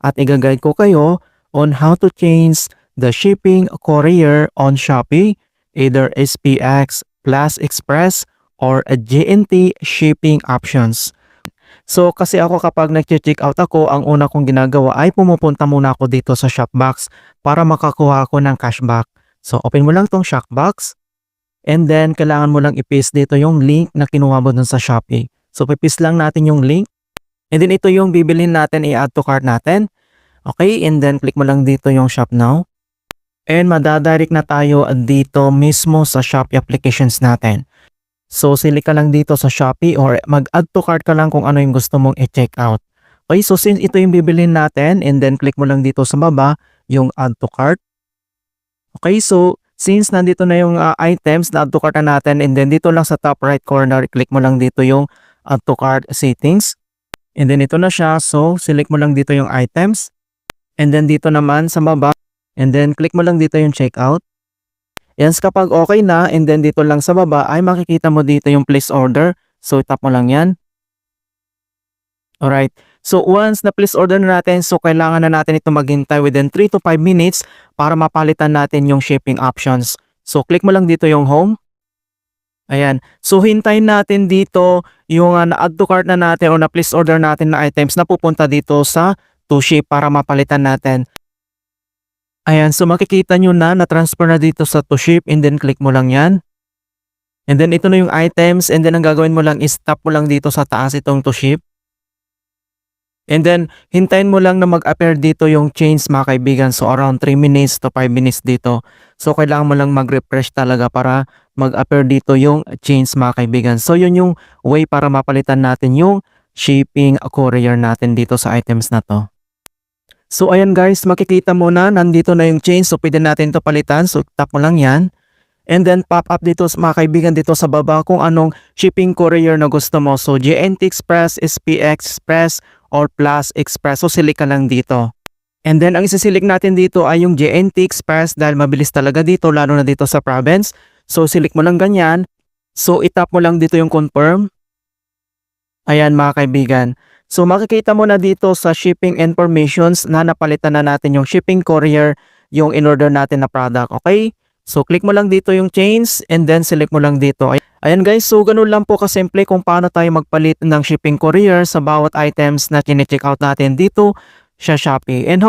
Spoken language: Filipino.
at i-guide ko kayo on how to change the shipping courier on Shopee, either SPX, Plus Express, or a JNT shipping options. So kasi ako kapag nag-check out ako, ang una kong ginagawa ay pumupunta muna ako dito sa Shopbox para makakuha ako ng cashback. So open mo lang tong Shopbox and then kailangan mo lang i-paste dito yung link na kinuha mo dun sa Shopee. So pipaste lang natin yung link and then ito yung bibilhin natin, i-add to cart natin. Okay, and then click mo lang dito yung Shop Now and madadirect na tayo dito mismo sa Shopee applications natin. So, select ka lang dito sa Shopee or mag-add to cart ka lang kung ano yung gusto mong i-check out. Okay, so since ito yung bibilhin natin and then click mo lang dito sa baba yung add to cart. Okay, so since nandito na yung items na add to cart na natin and then dito lang sa top right corner, click mo lang dito yung add to cart settings. And then ito na siya, so select mo lang dito yung items. And then dito naman sa baba and then click mo lang dito yung checkout. Yan, kapag okay na and then dito lang sa baba ay makikita mo dito yung place order. So tap mo lang yan. Alright. So once na place order na natin, so kailangan na natin ito maghintay within 3 to 5 minutes para mapalitan natin yung shipping options. So click mo lang dito yung home. Ayan. So hintayin natin dito yung na-add to cart na natin o na-place order natin na items na pupunta dito sa to ship para mapalitan natin. Ayan, so makikita nyo na na-transfer na dito sa to ship and then click mo lang yan. And then ito na yung items and then ang gagawin mo lang is tap mo lang dito sa taas itong to ship. And then hintayin mo lang na mag-appear dito yung change mga kaibigan. So around 3 minutes to 5 minutes dito. So kailangan mo lang mag-refresh talaga para mag-appear dito yung change mga kaibigan. So yun yung way para mapalitan natin yung shipping courier natin dito sa items na to. So ayan guys, makikita mo na nandito na yung change. So pwede natin ito palitan. So tap mo lang yan. And then pop up dito mga kaibigan dito sa baba kung anong shipping courier na gusto mo. So JNT Express, SPX Express, or Plus Express. So select ka lang dito. And then ang isiselect natin dito ay yung JNT Express dahil mabilis talaga dito lalo na dito sa province. So select mo lang ganyan. So itap mo lang dito yung confirm. Ayan mga kaibigan. So makikita mo na dito sa shipping informations na napalitan na natin yung shipping courier, yung in-order natin na product. Okay? So click mo lang dito yung change and then select mo lang dito. Ayan guys, so ganun lang po kasimple kung paano tayo magpalit ng shipping courier sa bawat items na kine-check out natin dito sa Shopee. And